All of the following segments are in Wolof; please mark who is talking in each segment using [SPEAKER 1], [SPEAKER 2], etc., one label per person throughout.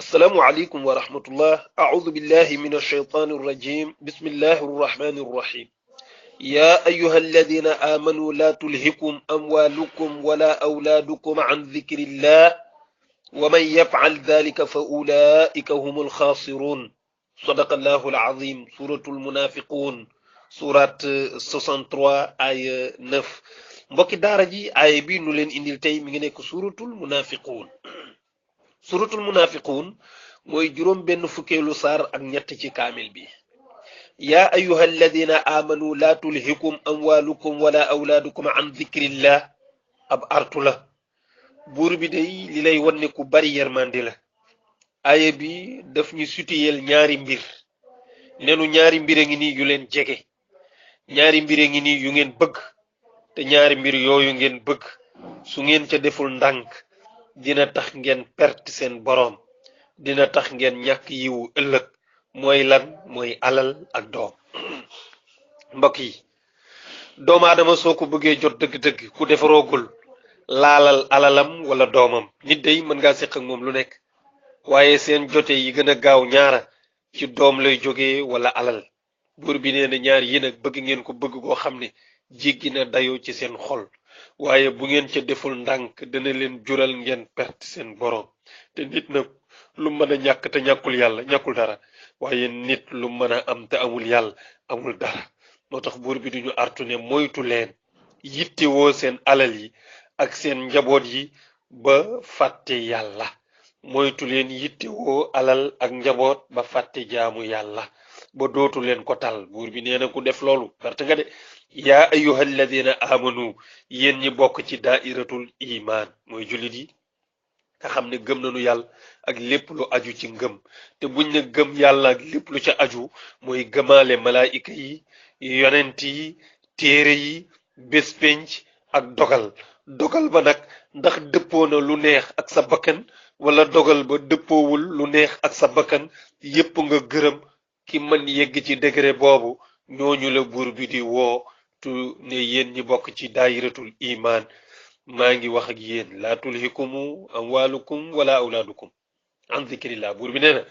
[SPEAKER 1] السلام عليكم ورحمة الله. أعوذ بالله من الشيطان الرجيم. بسم الله الرحمن الرحيم. يا أيها الذين آمنوا لا تلهكم أموالكم ولا أولادكم عن ذكر الله ومن يفعل ذلك فأولئك هم الخاسرون. صدق الله العظيم. سورة المنافقون سورة 63 آية 9. mbokki daara ji aaya bi nu leen indil tey mi ngi nekk suratul munafiqun. suratul munafiqun mooy juróom benn fukkeelu saar ak ñett ci kaamil bi. yaa ayuha alladina amanu laa tulhikum amwalukum wala awlaadukum an dhikrillah. ab artu la. buur bi day li lay wan ne ku bari yermandi la. aaya bi daf ñu sutiyeel ñaari mbir. nenu ñaari mbir a ngi nii yu leen jege. ñaari mbir a ngi nii yu ngeen bëgg. te ñaari mbir yooyu ngeen bëgg su ngeen ca deful ndànk dina tax ngeen perte seen boroom, dina tax ngeen ñàkk yiwu ëllëg. mooy lan? mooy alal ak doom. mbokk yi, doomu aadama soo ko bëggee jot dëgg-dëgg ku defaroogul laalal alalam wala doomam. nit day mën ngaa séq ak moom lu nekk, waaye seen jote yi gën a gaaw ñaara ci doom lay jógee wala alal. buur bi nee na ñaar yi nag bëgg ngeen ko bëgg goo xam ne jéggi na dayoo ci seen xol, waaye bu ngeen ca deful ndànk dana leen jural ngeen perte seen boroom. te nit nag lu mën a ñàkk te ñàkkul yàlla ñàkkul dara, waaye nit lu mën a am te amul yàlla amul dara. moo tax buur bi duñu artu ne moytu leen yittewoo seen alal yi ak seen njaboot yi ba fàtte yàlla. moytu leen yittewoo alal ak njaboot ba fàtte jaamu yàlla ba dootu leen ko tal. buur bi nee na ku def loolu perte nga de. yaa ayyuha alladina amanu, yéen ñi bokk ci daairatul iman, mooy jullit yi nga xam ne gëm nañu yàlla ak lépp lu aju ci ngëm. te buñ ne gëm yàlla ak lépp lu ca aju mooy gëmaale malaayika yi, yonent yi, téere yi, bés penc ak dogal ba nag ndax dëppoo na lu neex ak sa bakkan wala dogal ba dëppoowul lu neex ak sa bakkan, yépp nga gërëm. ki mën yegg ci degré boobu ñooñu la buur bi di woo tu ne yéen ñi bokk ci daayiratul iman maa ngi wax ak yéen laa tulhikumu amwalukum wala awlaadukum an zikrillah. buur bi nee na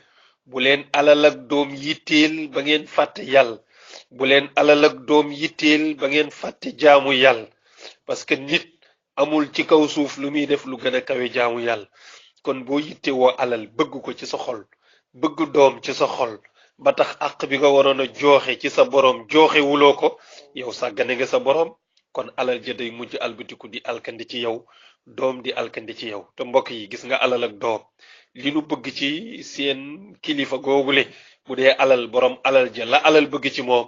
[SPEAKER 1] bu leen alal ak doom yitteel ba ngeen fàtte yàlla. bu leen alal ak doom yitteel ba ngeen fàtte jaamu yàlla, parce que nit amul ci kaw suuf lu muy def lu gën a kawe jaamu yàlla. kon boo yitte woo alal bëgg ko ci sa xol, bëgg doom ci sa xol, ba tax àq bi nga waroon a jooxe ci sa boroom jooxe wuloo ko, yow sàggane nga sa boroom. kon alal ja day mujj albatiku di alkandi ci yow, doom di alkandi ci yow. te mbokk yi gis nga alal ak doom li nu bëgg ci seen kilifa googule, bu dee alal boroom alal ja la alal bëgg ci moom,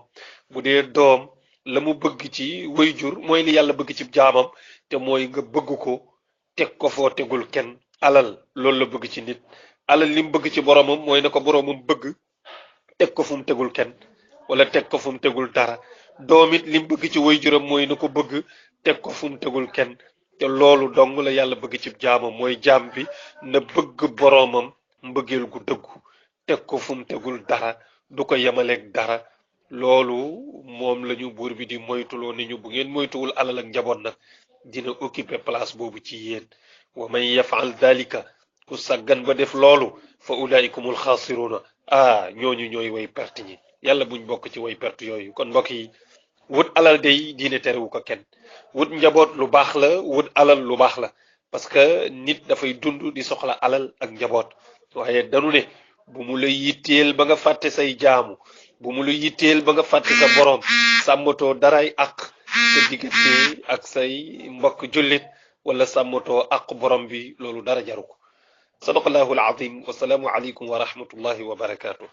[SPEAKER 1] bu dee doom la mu bëgg ci wayjur mooy li yàlla bëgg ci jaamam, te mooy nga bëgg ko teg ko foo tegul kenn. alal loolu la bëgg ci nit. alal li mu bëgg ci boroomam mooy na ko boroomam bëgg teg ko fu mu tegul kenn, wala teg ko fu mu tegul dara. doom it li mu bëgg ci wayjuram mooy na ko bëgg teg ko fu mu tegul kenn. te loolu dong la yàlla bëgg ci jaamam, mooy jaam bi na bëgg boroomam mbëggeel gu dëggu, teg ko fu mu tegul dara, du ko yemaleeg dara. loolu moom lañu buur bi di moytuloo ni ñu bu ngeen moytuwul alal ak njaboot nag dina occuper place boobu ci yéen. wa man yafal dalika, ku sàggan ba def loolu, fa ulaikumul xaasiruna, ñooñu ñooy way perte ñi. yàlla buñ bokk ci way perte yooyu. kon mbokk yi, wut alal day diine terewu ko kenn. wut njaboot lu baax la, wut alal lu baax la, parce que nit dafay dund di soxla alal ak njaboot. waaye danu ne bu mu la yitteel ba nga fàtte say jaamu, bu mu la yitteel ba nga fàtte sa boroom, sàmmatoo daray àq sa diggante ak say mbokk jullit, wala sàmmatoo àq borom bi. loolu dara jaru ko. sadaqallahu alazim. wasalaamu aleykum wa rahmatullahi wa barakatuh.